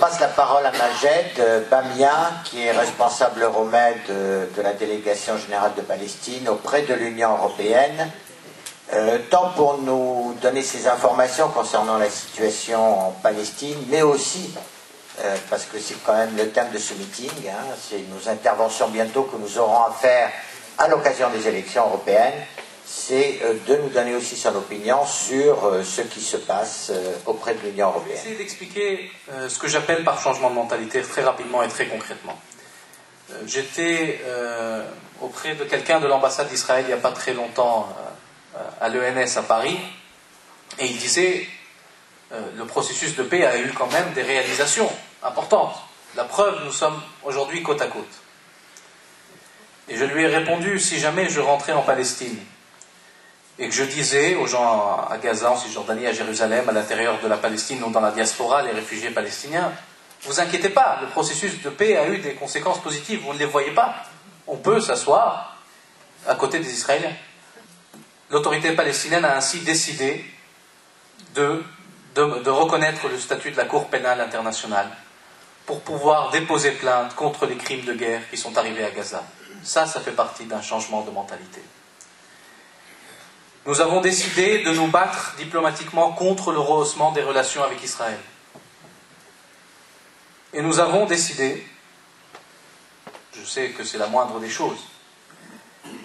passe la parole à Majed Bamia, qui est responsable Euromed de la délégation générale de Palestine auprès de l'Union européenne, tant pour nous donner ces informations concernant la situation en Palestine, mais aussi, parce que c'est quand même le thème de ce meeting, hein, c'est nos interventions bientôt que nous aurons à faire à l'occasion des élections européennes, c'est de nous donner aussi son opinion sur ce qui se passe auprès de l'Union européenne. Je vais essayer d'expliquer ce que j'appelle par changement de mentalité très rapidement et très concrètement. J'étais auprès de quelqu'un de l'ambassade d'Israël il n'y a pas très longtemps à l'ENS à Paris, et il disait le processus de paix a eu quand même des réalisations importantes. La preuve, nous sommes aujourd'hui côte à côte. Et je lui ai répondu, si jamais je rentrais en Palestine, et que je disais aux gens à Gaza, en Cisjordanie, à Jérusalem, à l'intérieur de la Palestine ou dans la diaspora, les réfugiés palestiniens, vous inquiétez pas, le processus de paix a eu des conséquences positives, vous ne les voyez pas. On peut s'asseoir à côté des Israéliens. L'autorité palestinienne a ainsi décidé de reconnaître le statut de la Cour pénale internationale pour pouvoir déposer plainte contre les crimes de guerre qui sont arrivés à Gaza. Ça fait partie d'un changement de mentalité. Nous avons décidé de nous battre diplomatiquement contre le rehaussement des relations avec Israël. Et nous avons décidé, je sais que c'est la moindre des choses,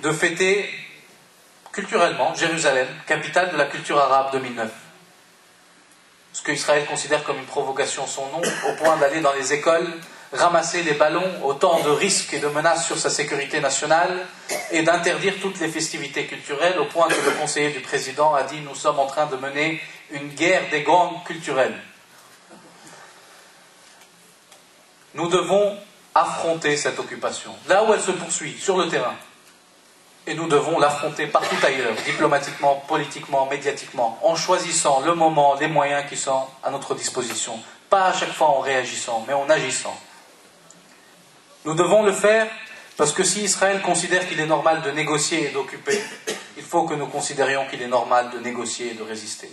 de fêter culturellement Jérusalem, capitale de la culture arabe 2009. Ce que Israël considère comme une provocation son nom, au point d'aller dans les écoles ramasser les ballons, autant de risques et de menaces sur sa sécurité nationale, et d'interdire toutes les festivités culturelles, au point que le conseiller du président a dit « Nous sommes en train de mener une guerre des gangs culturels ». Nous devons affronter cette occupation, là où elle se poursuit, sur le terrain. Et nous devons l'affronter partout ailleurs, diplomatiquement, politiquement, médiatiquement, en choisissant le moment, les moyens qui sont à notre disposition. Pas à chaque fois en réagissant, mais en agissant. Nous devons le faire parce que si Israël considère qu'il est normal de négocier et d'occuper, il faut que nous considérions qu'il est normal de négocier et de résister.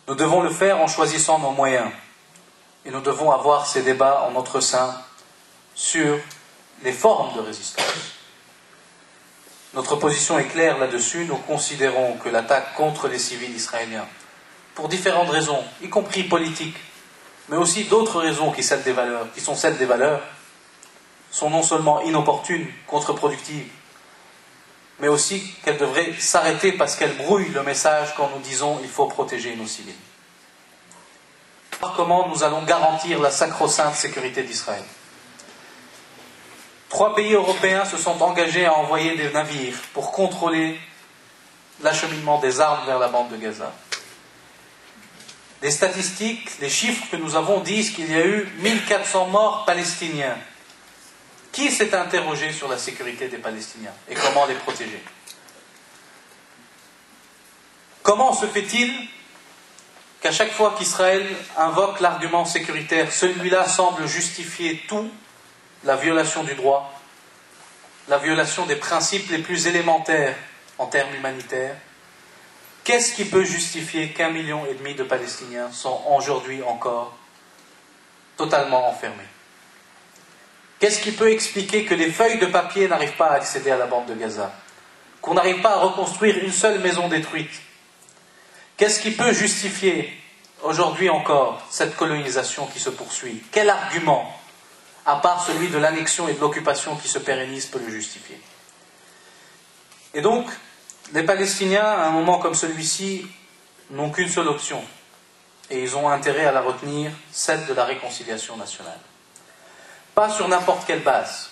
Nous devons le faire en choisissant nos moyens. Et nous devons avoir ces débats en notre sein sur les formes de résistance. Notre position est claire là-dessus. Nous considérons que l'attaque contre les civils israéliens, pour différentes raisons, y compris politiques, mais aussi d'autres raisons qui sont celles des valeurs, sont non seulement inopportunes, contre-productives, mais aussi qu'elles devraient s'arrêter parce qu'elles brouillent le message quand nous disons il faut protéger nos civils. Comment nous allons garantir la sacro-sainte sécurité d'Israël. 3 pays européens se sont engagés à envoyer des navires pour contrôler l'acheminement des armes vers la bande de Gaza. Les statistiques, les chiffres que nous avons disent qu'il y a eu 1400 morts palestiniens. Qui s'est interrogé sur la sécurité des Palestiniens et comment les protéger? Comment se fait-il qu'à chaque fois qu'Israël invoque l'argument sécuritaire, celui-là semble justifier tout, la violation du droit, la violation des principes les plus élémentaires en termes humanitaires? Qu'est-ce qui peut justifier qu'1,5 million de Palestiniens sont aujourd'hui encore totalement enfermés? Qu'est-ce qui peut expliquer que les feuilles de papier n'arrivent pas à accéder à la bande de Gaza? Qu'on n'arrive pas à reconstruire une seule maison détruite? Qu'est-ce qui peut justifier aujourd'hui encore cette colonisation qui se poursuit? Quel argument, à part celui de l'annexion et de l'occupation qui se pérennise, peut le justifier? Et donc, les Palestiniens, à un moment comme celui-ci, n'ont qu'une seule option, et ils ont intérêt à la retenir, celle de la réconciliation nationale. Pas sur n'importe quelle base.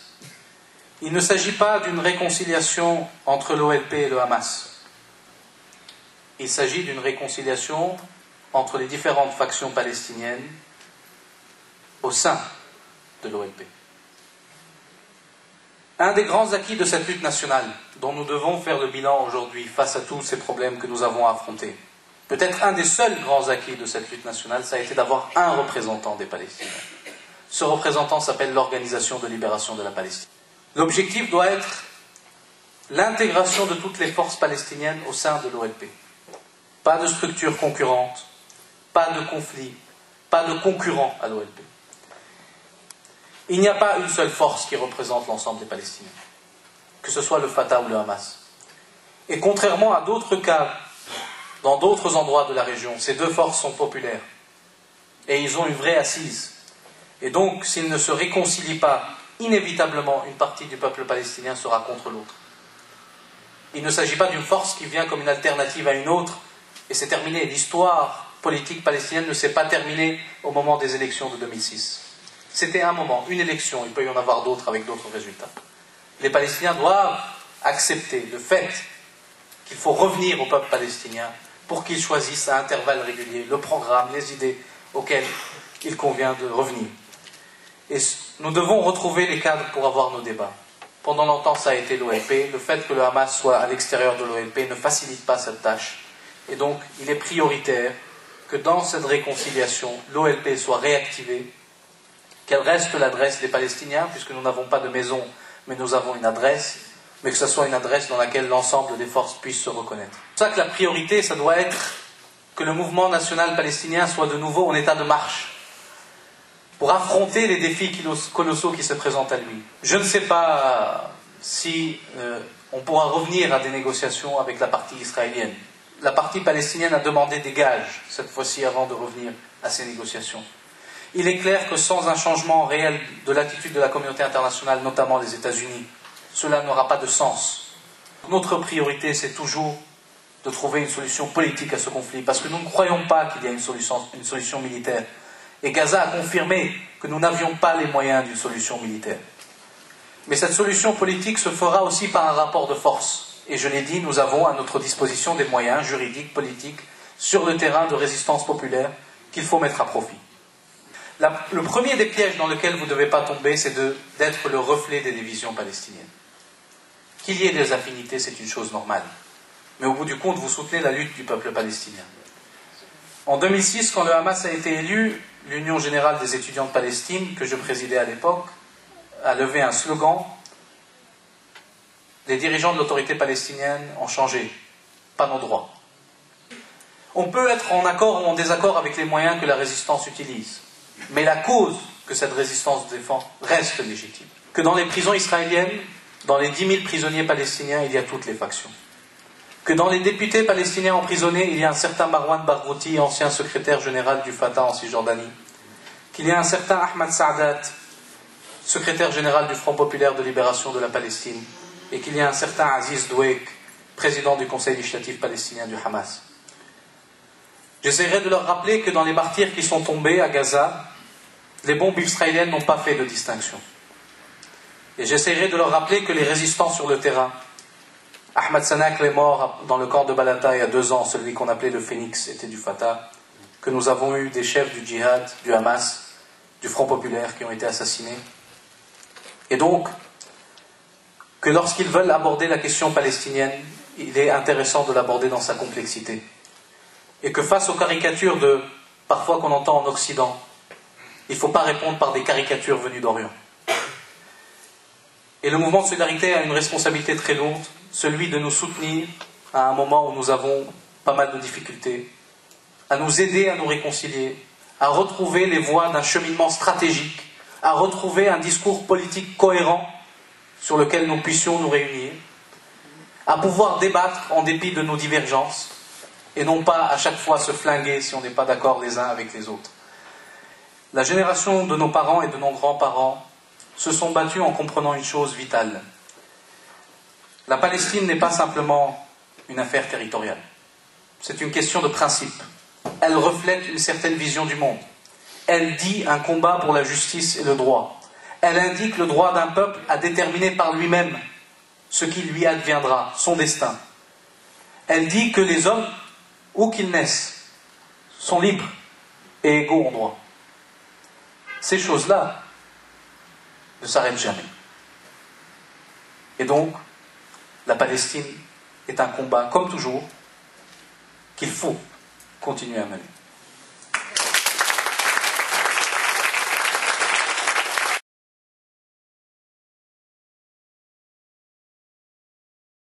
Il ne s'agit pas d'une réconciliation entre l'OLP et le Hamas. Il s'agit d'une réconciliation entre les différentes factions palestiniennes au sein de l'OLP. Un des grands acquis de cette lutte nationale, dont nous devons faire le bilan aujourd'hui face à tous ces problèmes que nous avons à affronter, peut-être un des seuls grands acquis de cette lutte nationale, ça a été d'avoir un représentant des Palestiniens. Ce représentant s'appelle l'Organisation de libération de la Palestine. L'objectif doit être l'intégration de toutes les forces palestiniennes au sein de l'OLP. Pas de structure concurrente, pas de conflit, pas de concurrent à l'OLP. Il n'y a pas une seule force qui représente l'ensemble des Palestiniens, que ce soit le Fatah ou le Hamas. Et contrairement à d'autres cas, dans d'autres endroits de la région, ces deux forces sont populaires. Et ils ont une vraie assise. Et donc, s'ils ne se réconcilient pas, inévitablement, une partie du peuple palestinien sera contre l'autre. Il ne s'agit pas d'une force qui vient comme une alternative à une autre, et c'est terminé. L'histoire politique palestinienne ne s'est pas terminée au moment des élections de 2006. C'était un moment, une élection, il peut y en avoir d'autres avec d'autres résultats. Les Palestiniens doivent accepter le fait qu'il faut revenir au peuple palestinien pour qu'il choisisse à intervalles réguliers le programme, les idées auxquelles il convient de revenir. Et nous devons retrouver les cadres pour avoir nos débats. Pendant longtemps, ça a été l'OLP. Le fait que le Hamas soit à l'extérieur de l'OLP ne facilite pas cette tâche. Et donc, il est prioritaire que dans cette réconciliation, l'OLP soit réactivée, qu'elle reste l'adresse des Palestiniens, puisque nous n'avons pas de maison, mais nous avons une adresse, mais que ce soit une adresse dans laquelle l'ensemble des forces puissent se reconnaître. C'est pour ça que la priorité, ça doit être que le mouvement national palestinien soit de nouveau en état de marche, pour affronter les défis colossaux qui se présentent à lui. Je ne sais pas si on pourra revenir à des négociations avec la partie israélienne. La partie palestinienne a demandé des gages, cette fois-ci, avant de revenir à ces négociations. Il est clair que sans un changement réel de l'attitude de la communauté internationale, notamment les États-Unis, cela n'aura pas de sens. Notre priorité, c'est toujours de trouver une solution politique à ce conflit, parce que nous ne croyons pas qu'il y a une solution militaire. Et Gaza a confirmé que nous n'avions pas les moyens d'une solution militaire. Mais cette solution politique se fera aussi par un rapport de force. Et je l'ai dit, nous avons à notre disposition des moyens juridiques, politiques, sur le terrain de résistance populaire qu'il faut mettre à profit. Le premier des pièges dans lequel vous ne devez pas tomber, c'est d'être le reflet des divisions palestiniennes. Qu'il y ait des affinités, c'est une chose normale. Mais au bout du compte, vous soutenez la lutte du peuple palestinien. En 2006, quand le Hamas a été élu, l'Union générale des étudiants de Palestine, que je présidais à l'époque, a levé un slogan. Les dirigeants de l'autorité palestinienne ont changé, pas nos droits. On peut être en accord ou en désaccord avec les moyens que la résistance utilise, mais la cause que cette résistance défend reste légitime. Que dans les prisons israéliennes, dans les 10 000 prisonniers palestiniens, il y a toutes les factions. Que dans les députés palestiniens emprisonnés, il y a un certain Marwan Barghouti, ancien secrétaire général du Fatah en Cisjordanie. Qu'il y a un certain Ahmad Saadat, secrétaire général du Front populaire de libération de la Palestine. Et qu'il y a un certain Aziz Douek, président du Conseil législatif palestinien du Hamas. J'essaierai de leur rappeler que dans les martyrs qui sont tombés à Gaza, les bombes israéliennes n'ont pas fait de distinction. Et j'essaierai de leur rappeler que les résistants sur le terrain, Ahmad Sanakl est mort dans le camp de Balata il y a 2 ans, celui qu'on appelait le Phénix était du Fatah, que nous avons eu des chefs du djihad, du Hamas, du Front populaire qui ont été assassinés. Et donc, que lorsqu'ils veulent aborder la question palestinienne, il est intéressant de l'aborder dans sa complexité. Et que face aux caricatures parfois qu'on entend en Occident, il ne faut pas répondre par des caricatures venues d'Orient. Et le mouvement de solidarité a une responsabilité très lourde, celui de nous soutenir à un moment où nous avons pas mal de difficultés, à nous aider à nous réconcilier, à retrouver les voies d'un cheminement stratégique, à retrouver un discours politique cohérent sur lequel nous puissions nous réunir, à pouvoir débattre en dépit de nos divergences, et non pas à chaque fois se flinguer si on n'est pas d'accord les uns avec les autres. La génération de nos parents et de nos grands-parents se sont battus en comprenant une chose vitale. La Palestine n'est pas simplement une affaire territoriale. C'est une question de principe. Elle reflète une certaine vision du monde. Elle dit un combat pour la justice et le droit. Elle indique le droit d'un peuple à déterminer par lui-même ce qui lui adviendra, son destin. Elle dit que les hommes, où qu'ils naissent, sont libres et égaux en droit. Ces choses-là ne s'arrêtent jamais. Et donc, la Palestine est un combat, comme toujours, qu'il faut continuer à mener.